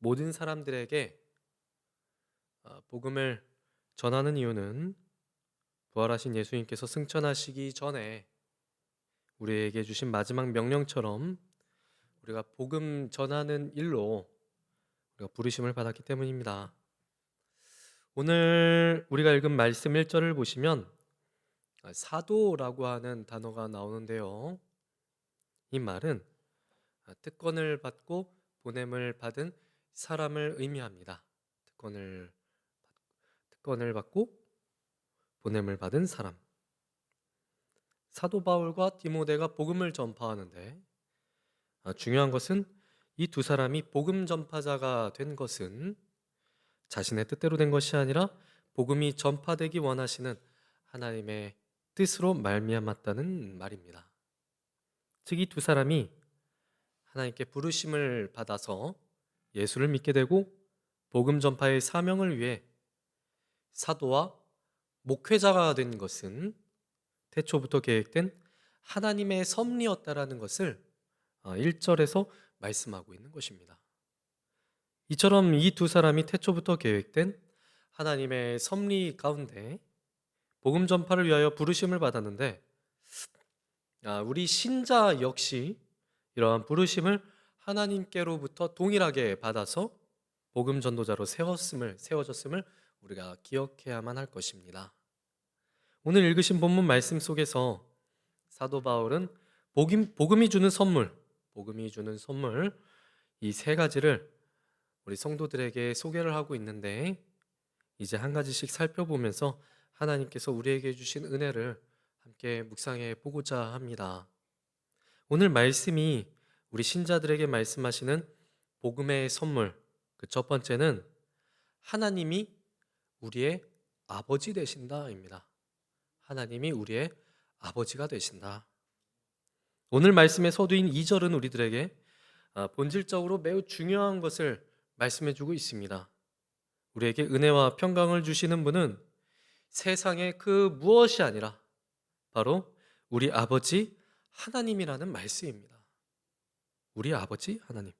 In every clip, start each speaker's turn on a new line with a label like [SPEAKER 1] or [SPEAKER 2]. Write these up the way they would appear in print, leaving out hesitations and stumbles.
[SPEAKER 1] 모든 사람들에게 복음을 전하는 이유는 부활하신 예수님께서 승천하시기 전에 우리에게 주신 마지막 명령처럼 우리가 복음 전하는 일로 우리가 부르심을 받았기 때문입니다. 오늘 우리가 읽은 말씀 1절을 보시면 사도라고 하는 단어가 나오는데요. 이 말은 특권을 받고 보냄을 받은 사람을 의미합니다. 특권을 받고 보냄을 받은 사람. 사도 바울과 디모데가 복음을 전파하는데 중요한 것은 이 두 사람이 복음 전파자가 된 것은 자신의 뜻대로 된 것이 아니라 복음이 전파되기 원하시는 하나님의 뜻으로 말미암았다는 말입니다. 즉 이 두 사람이 하나님께 부르심을 받아서 예수를 믿게 되고 복음 전파의 사명을 위해 사도와 목회자가 된 것은 태초부터 계획된 하나님의 섭리였다라는 것을 1절에서 말씀하고 있는 것입니다. 이처럼 이 두 사람이 태초부터 계획된 하나님의 섭리 가운데 복음 전파를 위하여 부르심을 받았는데 우리 신자 역시 이러한 부르심을 하나님께로부터 동일하게 받아서 복음 전도자로 세워졌음을 우리가 기억해야만 할 것입니다. 오늘 읽으신 본문 말씀 속에서 사도 바울은 복음이 주는 선물 이 세 가지를 우리 성도들에게 소개를 하고 있는데 이제 한 가지씩 살펴보면서 하나님께서 우리에게 주신 은혜를 함께 묵상해 보고자 합니다. 오늘 말씀이 우리 신자들에게 말씀하시는 복음의 선물, 그 첫 번째는 하나님이 우리의 아버지 되신다입니다. 하나님이 우리의 아버지가 되신다. 오늘 말씀의 서두인 2절은 우리들에게 본질적으로 매우 중요한 것을 말씀해주고 있습니다. 우리에게 은혜와 평강을 주시는 분은 세상의 그 무엇이 아니라 바로 우리 아버지 하나님이라는 말씀입니다. 우리 아버지 하나님.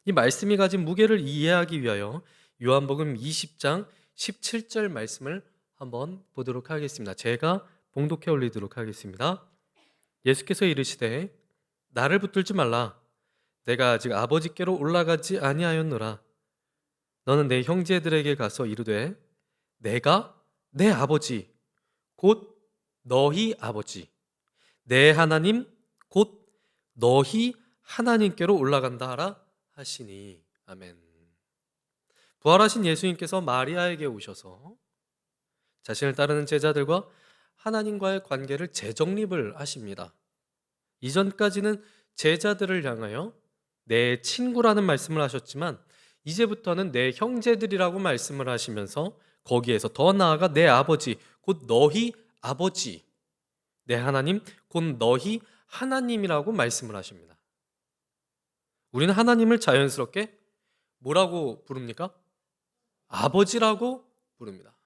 [SPEAKER 1] 이 말씀이 가진 무게를 이해하기 위하여 요한복음 20장 17절 말씀을 한번 보도록 하겠습니다. 제가 봉독해 올리도록 하겠습니다. 예수께서 이르시되 나를 붙들지 말라. 내가 아직 아버지께로 올라가지 아니하였노라. 너는 내 형제들에게 가서 이르되 내가 내 아버지 곧 너희 아버지 내 하나님 곧 너희 하나님께로 올라간다 하라 하시니. 아멘. 부활하신 예수님께서 마리아에게 오셔서 자신을 따르는 제자들과 하나님과의 관계를 재정립을 하십니다. 이전까지는 제자들을 향하여 내 친구라는 말씀을 하셨지만 이제부터는 내 형제들이라고 말씀을 하시면서 거기에서 더 나아가 내 아버지 곧 너희 아버지 내 하나님 곧 너희 하나님이라고 말씀을 하십니다. 우리는 하나님을 자연스럽게 뭐라고 부릅니까? 아버지라고 부릅니다.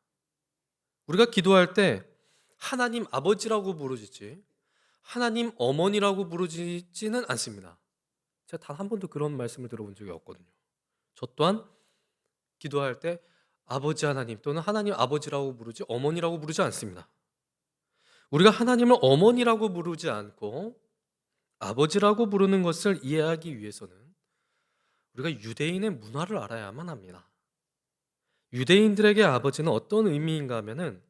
[SPEAKER 1] 우리가 기도할 때 하나님 아버지라고 부르지 하나님 어머니라고 부르지는 않습니다. 제가 단 한 번도 그런 말씀을 들어본 적이 없거든요. 저 또한 기도할 때 아버지 하나님 또는 하나님 아버지라고 부르지 어머니라고 부르지 않습니다. 우리가 하나님을 어머니라고 부르지 않고 아버지라고 부르는 것을 이해하기 위해서는 우리가 유대인의 문화를 알아야만 합니다. 유대인들에게 아버지는 어떤 의미인가 하면은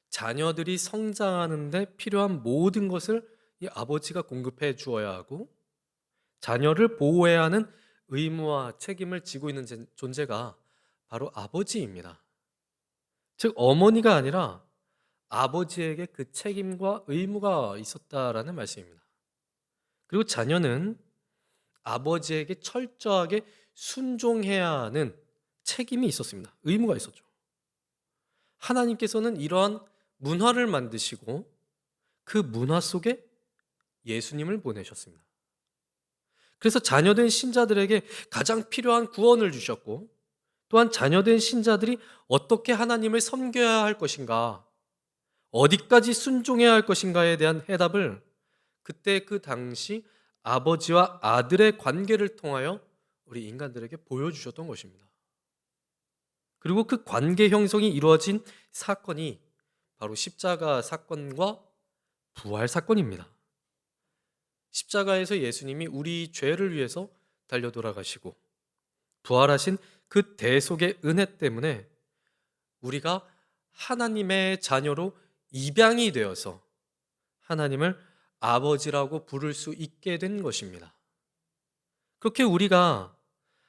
[SPEAKER 1] 자녀들이 성장하는데 필요한 모든 것을 이 아버지가 공급해 주어야 하고 자녀를 보호해야 하는 의무와 책임을 지고 있는 존재가 바로 아버지입니다. 즉 어머니가 아니라 아버지에게 그 책임과 의무가 있었다라는 말씀입니다. 그리고 자녀는 아버지에게 철저하게 순종해야 하는 책임이 있었습니다. 의무가 있었죠. 하나님께서는 이러한 문화를 만드시고 그 문화 속에 예수님을 보내셨습니다. 그래서 자녀된 신자들에게 가장 필요한 구원을 주셨고 또한 자녀된 신자들이 어떻게 하나님을 섬겨야 할 것인가, 어디까지 순종해야 할 것인가에 대한 해답을 그때 그 당시 아버지와 아들의 관계를 통하여 우리 인간들에게 보여주셨던 것입니다. 그리고 그 관계 형성이 이루어진 사건이 바로 십자가 사건과 부활 사건입니다. 십자가에서 예수님이 우리 죄를 위해서 달려 돌아가시고 부활하신 그 대속의 은혜 때문에 우리가 하나님의 자녀로 입양이 되어서 하나님을 아버지라고 부를 수 있게 된 것입니다. 그렇게 우리가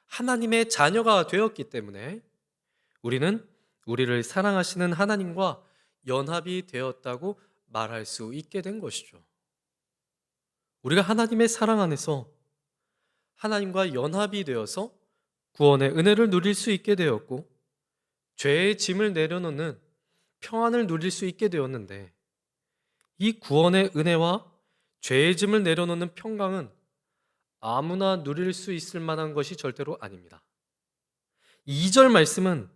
[SPEAKER 1] 하나님의 자녀가 되었기 때문에 우리는 우리를 사랑하시는 하나님과 연합이 되었다고 말할 수 있게 된 것이죠. 우리가 하나님의 사랑 안에서 하나님과 연합이 되어서 구원의 은혜를 누릴 수 있게 되었고 죄의 짐을 내려놓는 평안을 누릴 수 있게 되었는데 이 구원의 은혜와 죄의 짐을 내려놓는 평강은 아무나 누릴 수 있을 만한 것이 절대로 아닙니다. 2절 말씀은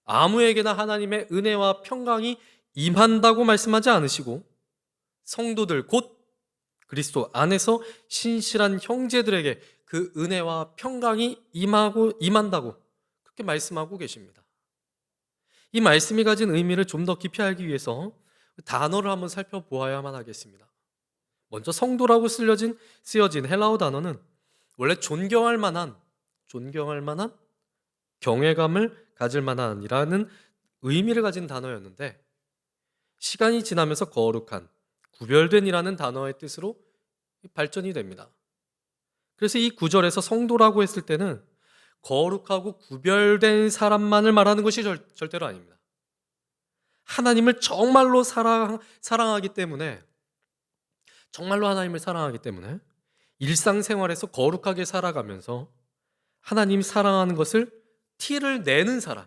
[SPEAKER 1] 아무에게나 하나님의 은혜와 평강이 임한다고 말씀하지 않으시고 성도들 곧 그리스도 안에서 신실한 형제들에게 그 은혜와 평강이 임한다고 그렇게 말씀하고 계십니다. 이 말씀이 가진 의미를 좀 더 깊이 알기 위해서 단어를 한번 살펴보아야만 하겠습니다. 먼저 성도라고 쓰여진 헬라어 단어는 원래 존경할 만한, 경외감을 가질 만한이라는 의미를 가진 단어였는데 시간이 지나면서 거룩한, 구별된이라는 단어의 뜻으로 발전이 됩니다. 그래서 이 구절에서 성도라고 했을 때는 거룩하고 구별된 사람만을 말하는 것이 절대로 아닙니다. 하나님을 정말로 사랑하기 때문에 일상생활에서 거룩하게 살아가면서 하나님 사랑하는 것을 티를 내는 사람,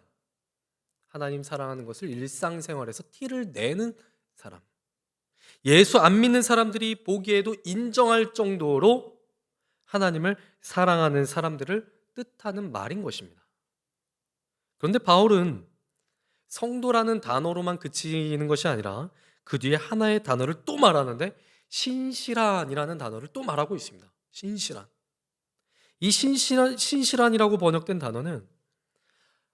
[SPEAKER 1] 하나님 사랑하는 것을 일상생활에서 티를 내는 사람, 예수 안 믿는 사람들이 보기에도 인정할 정도로 하나님을 사랑하는 사람들을 뜻하는 말인 것입니다. 그런데 바울은 성도라는 단어로만 그치는 것이 아니라 그 뒤에 하나의 단어를 또 말하는데 신실한이라는 단어를 또 말하고 있습니다. 신실한. 이 신실한이라고 번역된 단어는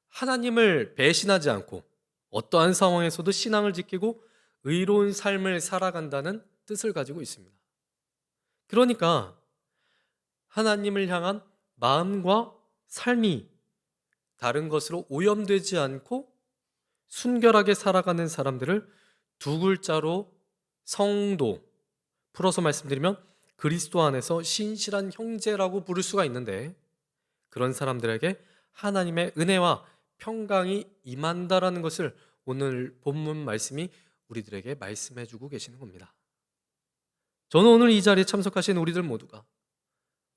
[SPEAKER 1] 하나님을 배신하지 않고 어떠한 상황에서도 신앙을 지키고 의로운 삶을 살아간다는 뜻을 가지고 있습니다. 그러니까 하나님을 향한 마음과 삶이 다른 것으로 오염되지 않고 순결하게 살아가는 사람들을 두 글자로 성도, 풀어서 말씀드리면 그리스도 안에서 신실한 형제라고 부를 수가 있는데 그런 사람들에게 하나님의 은혜와 평강이 임한다라는 것을 오늘 본문 말씀이 우리들에게 말씀해 주고 계시는 겁니다. 저는 오늘 이 자리에 참석하신 우리들 모두가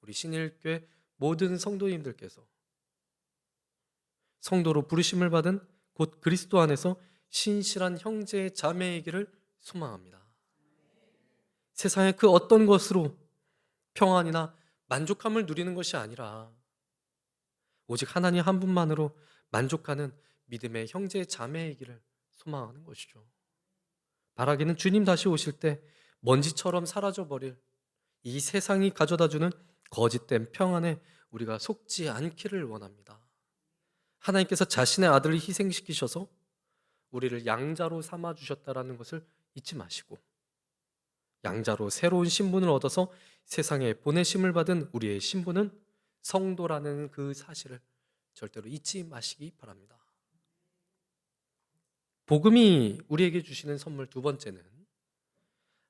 [SPEAKER 1] 우리 신일교회 모든 성도님들께서 성도로 부르심을 받은 곧 그리스도 안에서 신실한 형제 자매이기를 소망합니다. 세상의 그 어떤 것으로 평안이나 만족함을 누리는 것이 아니라 오직 하나님 한 분만으로 만족하는 믿음의 형제 자매이기를 소망하는 것이죠. 바라기는 주님 다시 오실 때 먼지처럼 사라져버릴 이 세상이 가져다주는 거짓된 평안에 우리가 속지 않기를 원합니다. 하나님께서 자신의 아들을 희생시키셔서 우리를 양자로 삼아주셨다라는 것을 잊지 마시고 양자로 새로운 신분을 얻어서 세상에 보내심을 받은 우리의 신분은 성도라는 그 사실을 절대로 잊지 마시기 바랍니다. 복음이 우리에게 주시는 선물 두 번째는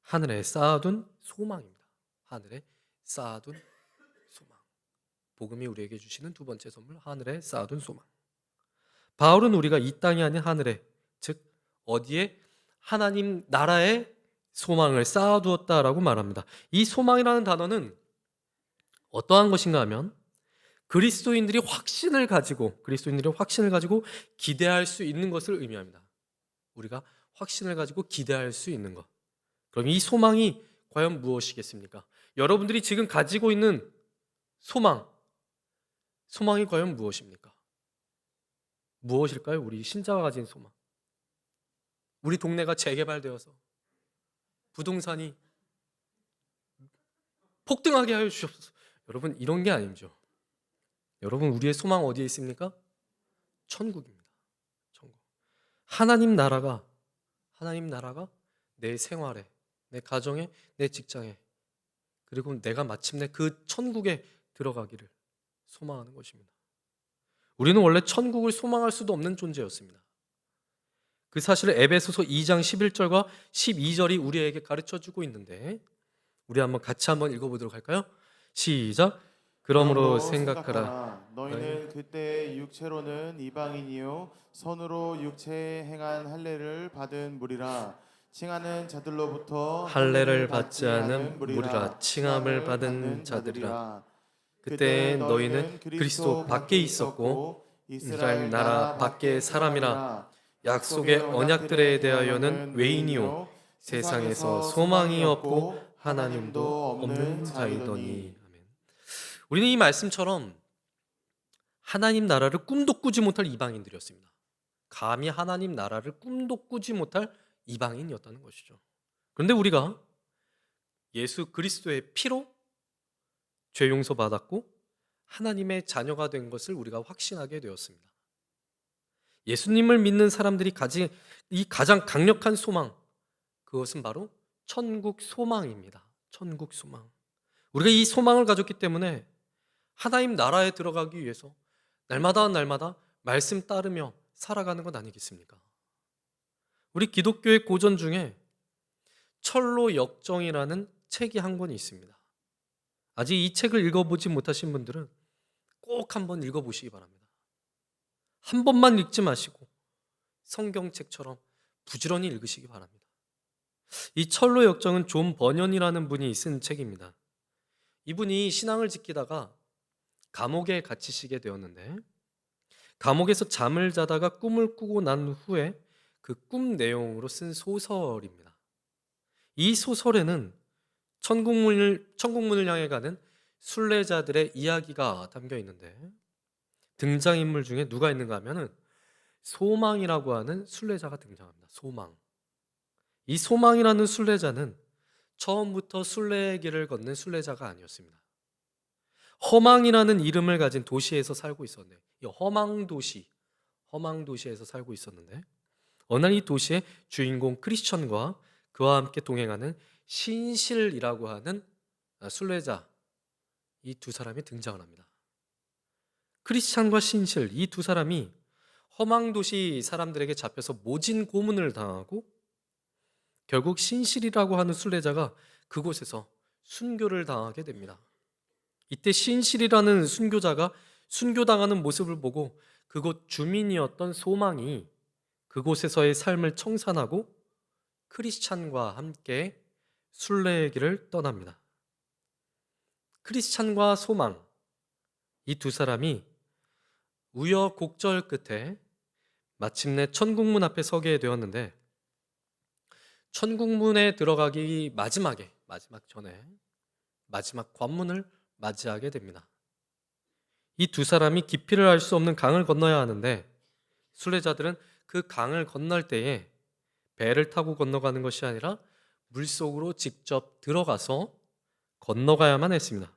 [SPEAKER 1] 하늘에 쌓아둔 소망입니다. 하늘에 쌓아둔 소망. 복음이 우리에게 주시는 두 번째 선물, 하늘에 쌓아둔 소망. 바울은 우리가 이 땅이 아닌 하늘에, 즉 어디에 하나님 나라에 소망을 쌓아두었다라고 말합니다. 이 소망이라는 단어는 어떠한 것인가 하면 그리스도인들이 확신을 가지고 기대할 수 있는 것을 의미합니다. 우리가 확신을 가지고 기대할 수 있는 것. 그럼 이 소망이 과연 무엇이겠습니까? 여러분들이 지금 가지고 있는 소망이 과연 무엇입니까? 무엇일까요? 우리 신자가 가진 소망. 우리 동네가 재개발되어서 부동산이 폭등하게 하여 주옵소서. 여러분, 이런 게 아니죠. 여러분, 우리의 소망 어디에 있습니까? 천국입니다. 천국. 하나님 나라가 내 생활에, 내 가정에, 내 직장에, 그리고 내가 마침내 그 천국에 들어가기를 소망하는 것입니다. 우리는 원래 천국을 소망할 수도 없는 존재였습니다. 그 사실을 에베소서 2장 11절과 12절이 우리에게 가르쳐 주고 있는데, 우리 같이 한번 읽어보도록 할까요? 시작. 그러므로 생각하라.
[SPEAKER 2] 너희는 그때 육체로는 이방인이요 손으로 육체에 행한 할례를 받은 무리라. 칭하는 자들로부터
[SPEAKER 1] 할례를 받지 않은 무리라. 칭함을 받은 자들이라. 그때 너희는 그리스도 밖에 있었고 이스라엘 나라 밖의 사람이라. 약속의 언약들에 대하여는 외인이요 세상에서 소망이 없고 하나님도 없는 자이더니. 아멘. 우리는 이 말씀처럼 하나님 나라를 꿈도 꾸지 못할 이방인들이었습니다. 감히 하나님 나라를 꿈도 꾸지 못할 이방인이었다는 것이죠. 그런데 우리가 예수 그리스도의 피로 죄 용서 받았고 하나님의 자녀가 된 것을 우리가 확신하게 되었습니다. 예수님을 믿는 사람들이 가진 이 가장 강력한 소망, 그것은 바로 천국 소망입니다. 천국 소망. 우리가 이 소망을 가졌기 때문에 하나님 나라에 들어가기 위해서 날마다 말씀 따르며 살아가는 것 아니겠습니까? 우리 기독교의 고전 중에 철로 역정이라는 책이 한 권이 있습니다. 아직 이 책을 읽어보지 못하신 분들은 꼭 한번 읽어보시기 바랍니다. 한 번만 읽지 마시고 성경책처럼 부지런히 읽으시기 바랍니다. 이 철로 역정은 존 버년이라는 분이 쓴 책입니다. 이분이 신앙을 지키다가 감옥에 갇히시게 되었는데, 감옥에서 잠을 자다가 꿈을 꾸고 난 후에 그 꿈 내용으로 쓴 소설입니다. 이 소설에는 천국문을 향해 가는 순례자들의 이야기가 담겨 있는데, 등장인물 중에 누가 있는가 하면은 소망이라고 하는 순례자가 등장합니다. 소망. 이 소망이라는 순례자는 처음부터 순례의 길을 걷는 순례자가 아니었습니다. 허망이라는 이름을 가진 도시에서 살고 있었는데, 이 허망도시에서 살고 있었는데, 어느 날 이 도시의 주인공 크리스천과 그와 함께 동행하는 신실이라고 하는 순례자, 이 두 사람이 등장을 합니다. 크리스찬과 신실, 이 두 사람이 허망도시 사람들에게 잡혀서 모진 고문을 당하고 결국 신실이라고 하는 순례자가 그곳에서 순교를 당하게 됩니다. 이때 신실이라는 순교자가 순교당하는 모습을 보고 그곳 주민이었던 소망이 그곳에서의 삶을 청산하고 크리스찬과 함께 순례의 길을 떠납니다. 크리스찬과 소망, 이 두 사람이 우여곡절 끝에 마침내 천국문 앞에 서게 되었는데, 천국문에 들어가기 마지막 전에 마지막 관문을 맞이하게 됩니다. 이 두 사람이 깊이를 알 수 없는 강을 건너야 하는데, 순례자들은 그 강을 건널 때에 배를 타고 건너가는 것이 아니라 물속으로 직접 들어가서 건너가야만 했습니다.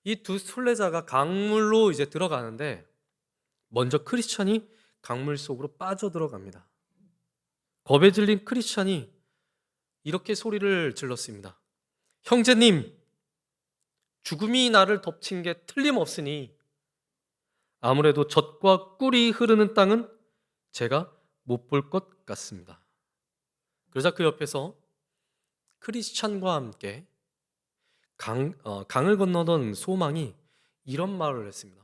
[SPEAKER 1] 이 두 순례자가 강물로 이제 들어가는데, 먼저 크리스찬이 강물 속으로 빠져들어갑니다. 겁에 질린 크리스찬이 이렇게 소리를 질렀습니다. 형제님, 죽음이 나를 덮친 게 틀림없으니 아무래도 젖과 꿀이 흐르는 땅은 제가 못 볼 것 같습니다. 그러자 그 옆에서 크리스찬과 함께 강을 건너던 소망이 이런 말을 했습니다.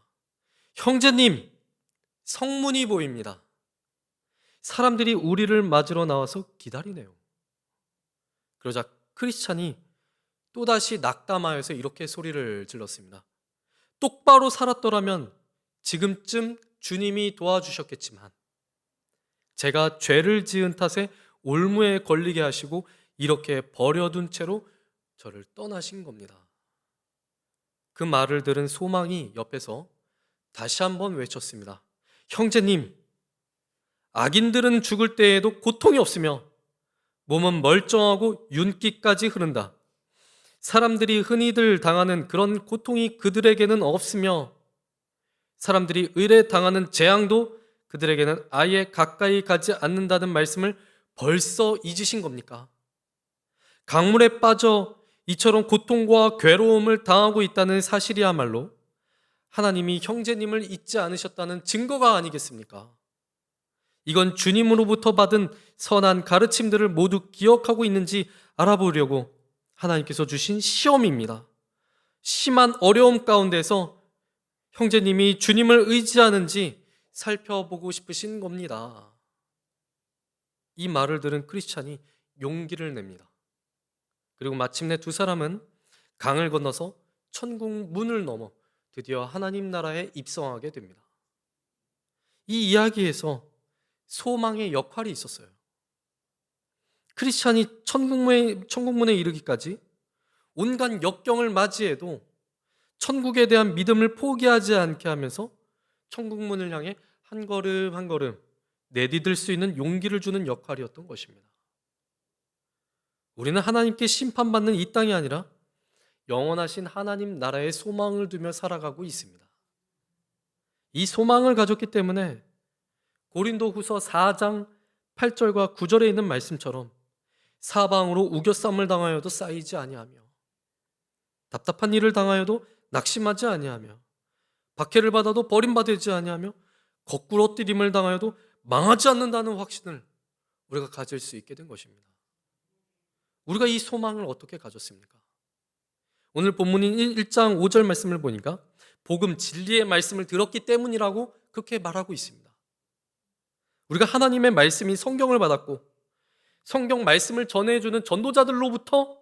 [SPEAKER 1] 형제님, 성문이 보입니다. 사람들이 우리를 맞으러 나와서 기다리네요. 그러자 크리스찬이 또다시 낙담하여서 이렇게 소리를 질렀습니다. 똑바로 살았더라면 지금쯤 주님이 도와주셨겠지만 제가 죄를 지은 탓에 올무에 걸리게 하시고 이렇게 버려둔 채로 저를 떠나신 겁니다. 그 말을 들은 소망이 옆에서 다시 한번 외쳤습니다. 형제님, 악인들은 죽을 때에도 고통이 없으며 몸은 멀쩡하고 윤기까지 흐른다. 사람들이 흔히들 당하는 그런 고통이 그들에게는 없으며 사람들이 의뢰당하는 재앙도 그들에게는 아예 가까이 가지 않는다는 말씀을 벌써 잊으신 겁니까? 강물에 빠져 이처럼 고통과 괴로움을 당하고 있다는 사실이야말로 하나님이 형제님을 잊지 않으셨다는 증거가 아니겠습니까? 이건 주님으로부터 받은 선한 가르침들을 모두 기억하고 있는지 알아보려고 하나님께서 주신 시험입니다. 심한 어려움 가운데서 형제님이 주님을 의지하는지 살펴보고 싶으신 겁니다. 이 말을 들은 크리스찬이 용기를 냅니다. 그리고 마침내 두 사람은 강을 건너서 천국 문을 넘어 드디어 하나님 나라에 입성하게 됩니다. 이 이야기에서 소망의 역할이 있었어요. 크리스찬이 천국문에 이르기까지 온갖 역경을 맞이해도 천국에 대한 믿음을 포기하지 않게 하면서 천국문을 향해 한 걸음 한 걸음 내디딜 수 있는 용기를 주는 역할이었던 것입니다. 우리는 하나님께 심판받는 이 땅이 아니라 영원하신 하나님 나라에 소망을 두며 살아가고 있습니다. 이 소망을 가졌기 때문에 고린도후서 4장 8절과 9절에 있는 말씀처럼 사방으로 우겨쌈을 당하여도 쌓이지 아니하며 답답한 일을 당하여도 낙심하지 아니하며 박해를 받아도 버림받지 아니하며 거꾸로 엎드림을 당하여도 망하지 않는다는 확신을 우리가 가질 수 있게 된 것입니다. 우리가 이 소망을 어떻게 가졌습니까? 오늘 본문인 1장 5절 말씀을 보니까 복음 진리의 말씀을 들었기 때문이라고 그렇게 말하고 있습니다. 우리가 하나님의 말씀인 성경을 받았고 성경 말씀을 전해주는 전도자들로부터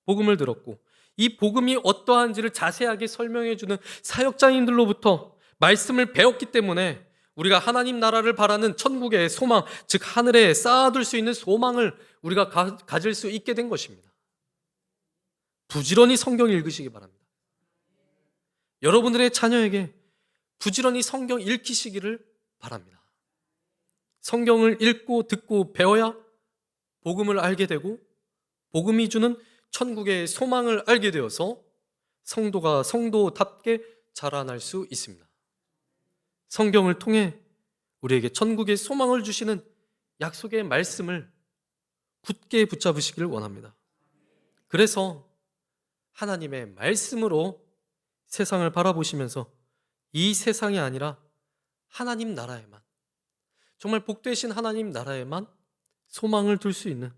[SPEAKER 1] 복음을 들었고 이 복음이 어떠한지를 자세하게 설명해주는 사역자인들로부터 말씀을 배웠기 때문에 우리가 하나님 나라를 바라는 천국의 소망, 즉 하늘에 쌓아둘 수 있는 소망을 우리가 가질 수 있게 된 것입니다. 부지런히 성경 읽으시기 바랍니다. 여러분들의 자녀에게 부지런히 성경 읽히시기를 바랍니다. 성경을 읽고 듣고 배워야 복음을 알게 되고 복음이 주는 천국의 소망을 알게 되어서 성도가 성도답게 자라날 수 있습니다. 성경을 통해 우리에게 천국의 소망을 주시는 약속의 말씀을 굳게 붙잡으시기를 원합니다. 그래서 하나님의 말씀으로 세상을 바라보시면서 이 세상이 아니라 하나님 나라에만, 정말 복되신 하나님 나라에만 소망을 둘 수 있는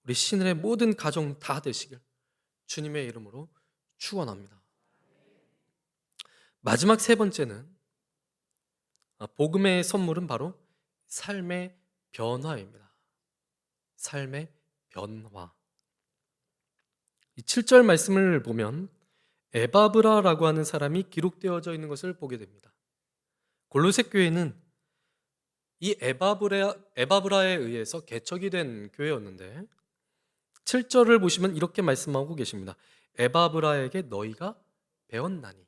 [SPEAKER 1] 우리 신의 모든 가정 다 되시길 주님의 이름으로 축원합니다. 마지막 세 번째는 복음의 선물은 바로 삶의 변화입니다. 삶의 변화. 이 7절 말씀을 보면 에바브라라고 하는 사람이 기록되어져 있는 것을 보게 됩니다. 골로새 교회는 이 에바브라에 의해서 개척이 된 교회였는데 7절을 보시면 이렇게 말씀하고 계십니다. 에바브라에게 너희가 배웠나니.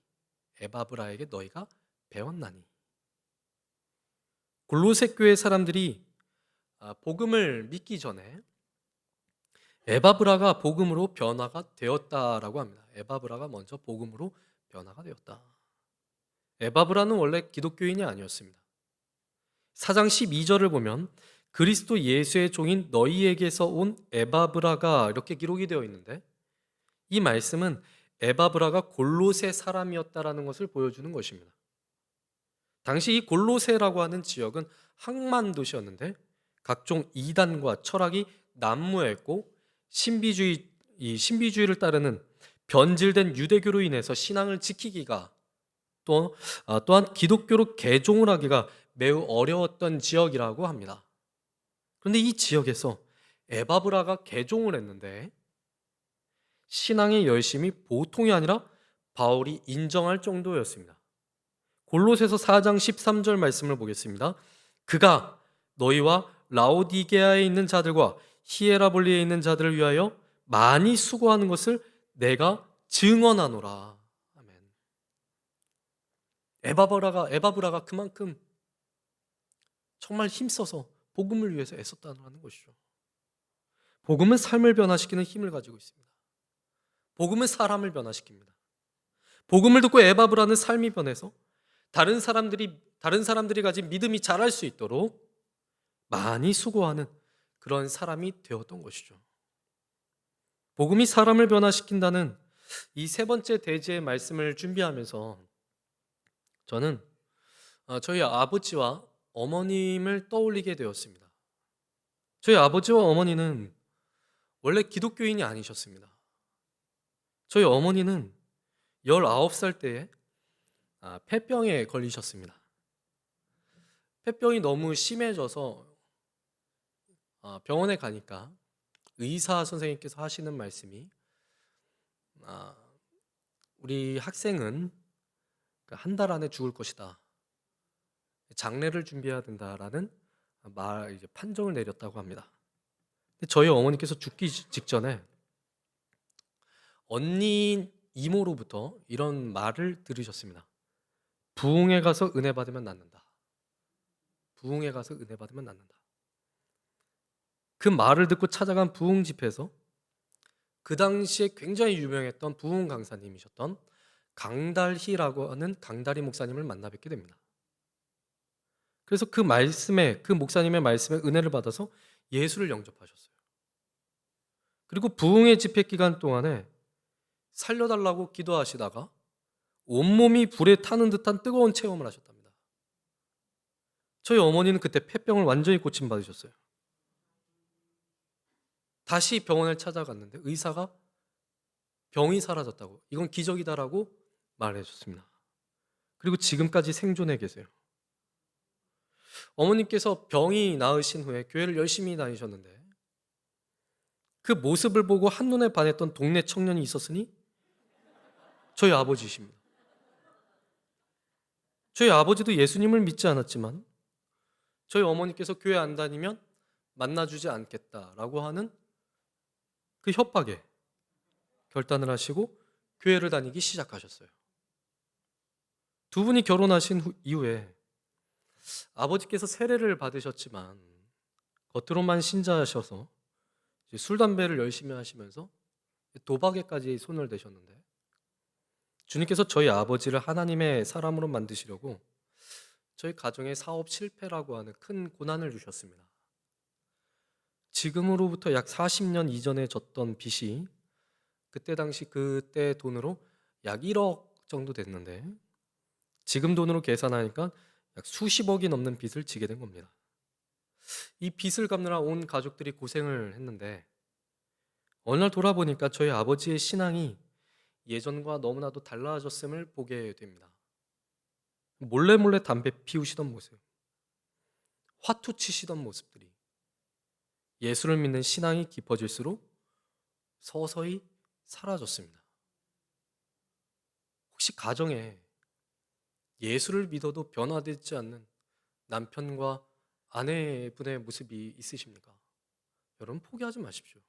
[SPEAKER 1] 에바브라에게 너희가 배웠나니. 골로새 교회 사람들이 복음을 믿기 전에 에바브라가 복음으로 변화가 되었다라고 합니다. 에바브라가 먼저 복음으로 변화가 되었다. 에바브라는 원래 기독교인이 아니었습니다. 4장 12절을 보면 그리스도 예수의 종인 너희에게서 온 에바브라가 이렇게 기록이 되어 있는데 이 말씀은 에바브라가 골로새 사람이었다라는 것을 보여주는 것입니다. 당시 이 골로새라고 하는 지역은 항만 도시였는데 각종 이단과 철학이 난무했고 신비주의를 따르는 변질된 유대교로 인해서 신앙을 지키기가 또한 기독교로 개종을 하기가 매우 어려웠던 지역이라고 합니다. 그런데 이 지역에서 에바브라가 개종을 했는데 신앙의 열심이 보통이 아니라 바울이 인정할 정도였습니다. 골로새서 4장 13절 말씀을 보겠습니다. 그가 너희와 라오디게아에 있는 자들과 히에라볼리에 있는 자들을 위하여 많이 수고하는 것을 내가 증언하노라. 아멘. 에바브라가 그만큼 정말 힘써서 복음을 위해서 애썼다는 것이죠. 복음은 삶을 변화시키는 힘을 가지고 있습니다. 복음은 사람을 변화시킵니다. 복음을 듣고 에바브라는 삶이 변해서 다른 사람들이 가진 믿음이 자랄 수 있도록 많이 수고하는 그런 사람이 되었던 것이죠. 복음이 사람을 변화시킨다는 이 세 번째 대지의 말씀을 준비하면서 저는 저희 아버지와 어머님을 떠올리게 되었습니다. 저희 아버지와 어머니는 원래 기독교인이 아니셨습니다. 저희 어머니는 19살 때에 폐병에 걸리셨습니다. 폐병이 너무 심해져서 병원에 가니까 의사 선생님께서 하시는 말씀이 우리 학생은 한 달 안에 죽을 것이다. 장례를 준비해야 된다라는 이제 판정을 내렸다고 합니다. 근데 저희 어머니께서 죽기 직전에 언니 이모로부터 이런 말을 들으셨습니다. 부흥에 가서 은혜 받으면 낫는다. 부흥에 가서 은혜 받으면 낫는다. 그 말을 듣고 찾아간 부흥 집회에서 그 당시에 굉장히 유명했던 부흥 강사님이셨던 강달희라고 하는 강다리 목사님을 만나 뵙게 됩니다. 그래서 그 목사님의 말씀에 은혜를 받아서 예수를 영접하셨어요. 그리고 부흥의 집회 기간 동안에 살려달라고 기도하시다가 온몸이 불에 타는 듯한 뜨거운 체험을 하셨답니다. 저희 어머니는 그때 폐병을 완전히 고침받으셨어요. 다시 병원을 찾아갔는데 의사가 병이 사라졌다고, 이건 기적이다라고 말해줬습니다. 그리고 지금까지 생존해 계세요. 어머님께서 병이 나으신 후에 교회를 열심히 다니셨는데 그 모습을 보고 한눈에 반했던 동네 청년이 있었으니 저희 아버지십니다. 저희 아버지도 예수님을 믿지 않았지만 저희 어머니께서 교회 안 다니면 만나주지 않겠다라고 하는 그 협박에 결단을 하시고 교회를 다니기 시작하셨어요. 두 분이 결혼하신 이후에 아버지께서 세례를 받으셨지만 겉으로만 신자하셔서 술, 담배를 열심히 하시면서 도박에까지 손을 대셨는데 주님께서 저희 아버지를 하나님의 사람으로 만드시려고 저희 가정의 사업 실패라고 하는 큰 고난을 주셨습니다. 지금으로부터 약 40년 이전에 졌던 빚이 그때 돈으로 약 1억 정도 됐는데 지금 돈으로 계산하니까 약 수십억이 넘는 빚을 지게 된 겁니다. 이 빚을 갚느라 온 가족들이 고생을 했는데 어느 날 돌아보니까 저희 아버지의 신앙이 예전과 너무나도 달라졌음을 보게 됩니다. 몰래 담배 피우시던 모습, 화투 치시던 모습들이 예수를 믿는 신앙이 깊어질수록 서서히 사라졌습니다. 혹시 가정에 예수를 믿어도 변화되지 않는 남편과 아내분의 모습이 있으십니까? 여러분 포기하지 마십시오.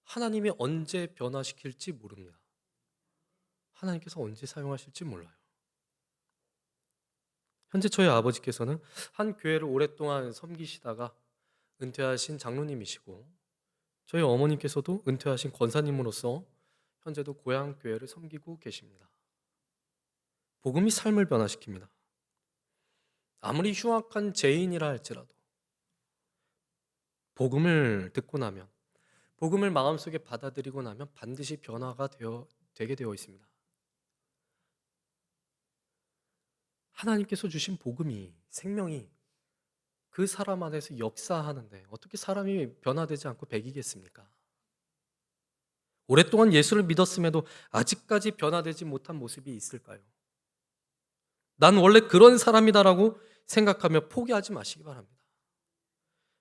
[SPEAKER 1] 하나님이 언제 변화시킬지 모릅니다. 하나님께서 언제 사용하실지 몰라요. 현재 저희 아버지께서는 한 교회를 오랫동안 섬기시다가 은퇴하신 장로님이시고 저희 어머님께서도 은퇴하신 권사님으로서 현재도 고향 교회를 섬기고 계십니다. 복음이 삶을 변화시킵니다. 아무리 흉악한 죄인이라 할지라도 복음을 듣고 나면, 복음을 마음속에 받아들이고 나면 반드시 변화가 되게 되어 있습니다. 하나님께서 주신 복음이, 생명이 그 사람 안에서 역사하는데 어떻게 사람이 변화되지 않고 배기겠습니까? 오랫동안 예수를 믿었음에도 아직까지 변화되지 못한 모습이 있을까요? 난 원래 그런 사람이다라고 생각하며 포기하지 마시기 바랍니다.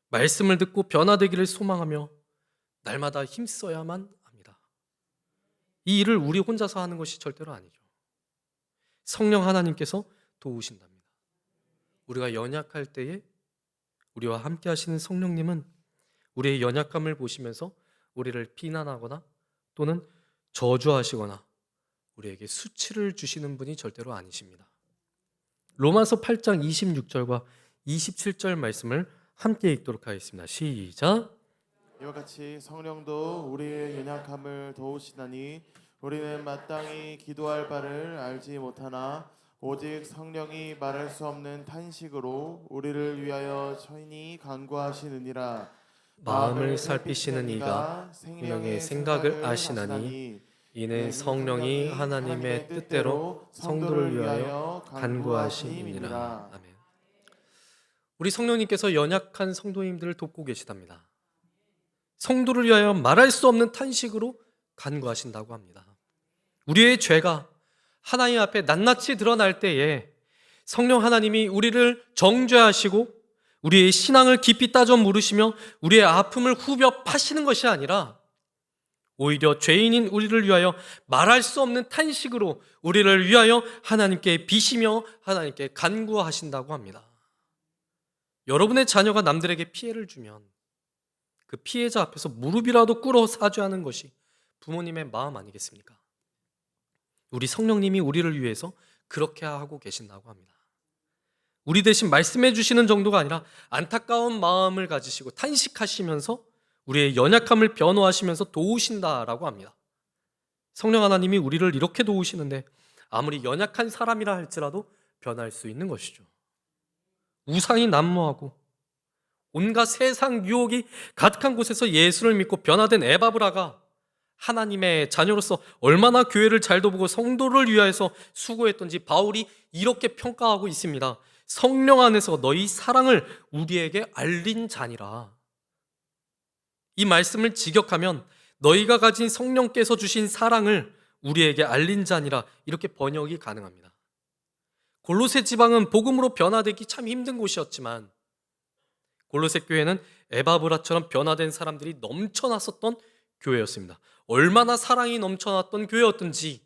[SPEAKER 1] 말씀을 듣고 변화되기를 소망하며 날마다 힘써야만 합니다. 이 일을 우리 혼자서 하는 것이 절대로 아니죠. 성령 하나님께서 도우신답니다. 우리가 연약할 때에 우리와 함께 하시는 성령님은 우리의 연약함을 보시면서 우리를 비난하거나 또는 저주하시거나 우리에게 수치를 주시는 분이 절대로 아니십니다. 로마서 8장 26절과 27절 말씀을 함께 읽도록 하겠습니다. 시작.
[SPEAKER 2] 이와 같이 성령도 우리의 연약함을 도우시나니 우리는 마땅히 기도할 바를 알지 못하나 오직 성령이 말할 수 없는 탄식으로 우리를 위하여 친히 간구하시느니라.
[SPEAKER 1] 마음을 살피시는 이가 성령의 생각을 아시나니 이는 성령이 하나님의 뜻대로 성도를 위하여 간구하심이니라. 아멘. 우리 성령님께서 연약한 성도님들을 돕고 계시답니다. 성도를 위하여 말할 수 없는 탄식으로 간구하신다고 합니다. 우리의 죄가 하나님 앞에 낱낱이 드러날 때에 성령 하나님이 우리를 정죄하시고 우리의 신앙을 깊이 따져 물으시며 우리의 아픔을 후벼 파시는 것이 아니라 오히려 죄인인 우리를 위하여 말할 수 없는 탄식으로 우리를 위하여 하나님께 비시며 하나님께 간구하신다고 합니다. 여러분의 자녀가 남들에게 피해를 주면 그 피해자 앞에서 무릎이라도 꿇어 사죄하는 것이 부모님의 마음 아니겠습니까? 우리 성령님이 우리를 위해서 그렇게 하고 계신다고 합니다. 우리 대신 말씀해 주시는 정도가 아니라 안타까운 마음을 가지시고 탄식하시면서 우리의 연약함을 변호하시면서 도우신다라고 합니다. 성령 하나님이 우리를 이렇게 도우시는데 아무리 연약한 사람이라 할지라도 변할 수 있는 것이죠. 우상이 난무하고 온갖 세상 유혹이 가득한 곳에서 예수를 믿고 변화된 에바브라가 하나님의 자녀로서 얼마나 교회를 잘 돕고 성도를 위하여서 수고했던지 바울이 이렇게 평가하고 있습니다. 성령 안에서 너희 사랑을 우리에게 알린 자니라. 이 말씀을 직역하면 너희가 가진 성령께서 주신 사랑을 우리에게 알린 자니라, 이렇게 번역이 가능합니다. 골로새 지방은 복음으로 변화되기 참 힘든 곳이었지만 골로새 교회는 에바브라처럼 변화된 사람들이 넘쳐났었던 교회였습니다. 얼마나 사랑이 넘쳐났던 교회였던지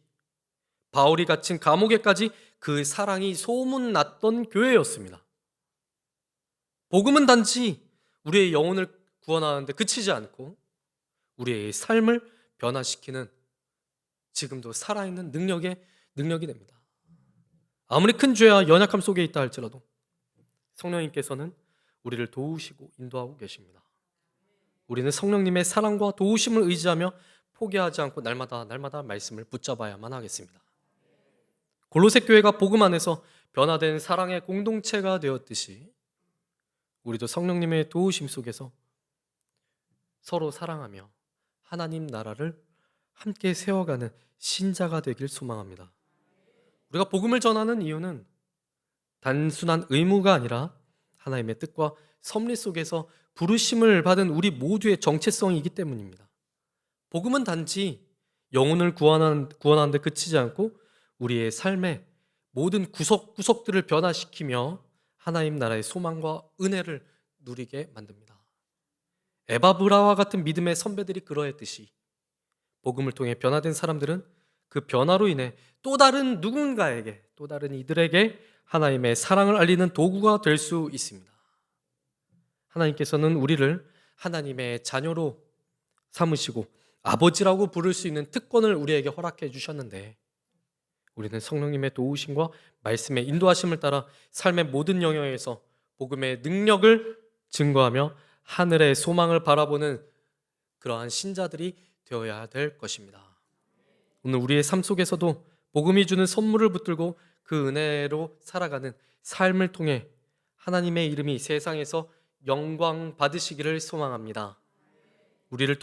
[SPEAKER 1] 바울이 갇힌 감옥에까지 그 사랑이 소문났던 교회였습니다. 복음은 단지 우리의 영혼을 구원하는데 그치지 않고 우리의 삶을 변화시키는 지금도 살아있는 능력이 됩니다. 아무리 큰 죄와 연약함 속에 있다 할지라도 성령님께서는 우리를 도우시고 인도하고 계십니다. 우리는 성령님의 사랑과 도우심을 의지하며 포기하지 않고 날마다 말씀을 붙잡아야만 하겠습니다. 골로새 교회가 복음 안에서 변화된 사랑의 공동체가 되었듯이 우리도 성령님의 도우심 속에서 서로 사랑하며 하나님 나라를 함께 세워가는 신자가 되길 소망합니다. 우리가 복음을 전하는 이유는 단순한 의무가 아니라 하나님의 뜻과 섭리 속에서 부르심을 받은 우리 모두의 정체성이기 때문입니다. 복음은 단지 영혼을 구원하는 데 그치지 않고 우리의 삶의 모든 구석구석들을 변화시키며 하나님 나라의 소망과 은혜를 누리게 만듭니다. 에바브라와 같은 믿음의 선배들이 그러했듯이 복음을 통해 변화된 사람들은 그 변화로 인해 또 다른 누군가에게, 또 다른 이들에게 하나님의 사랑을 알리는 도구가 될 수 있습니다. 하나님께서는 우리를 하나님의 자녀로 삼으시고 아버지라고 부를 수 있는 특권을 우리에게 허락해 주셨는데 우리는 성령님의 도우심과 말씀의 인도하심을 따라 삶의 모든 영역에서 복음의 능력을 증거하며 하늘의 소망을 바라보는 그러한 신자들이 되어야 될 것입니다. 오늘 우리의 삶 속에서도 복음이 주는 선물을 붙들고 그 은혜로 살아가는 삶을 통해 하나님의 이름이 세상에서 영광 받으시기를 소망합니다. 우리를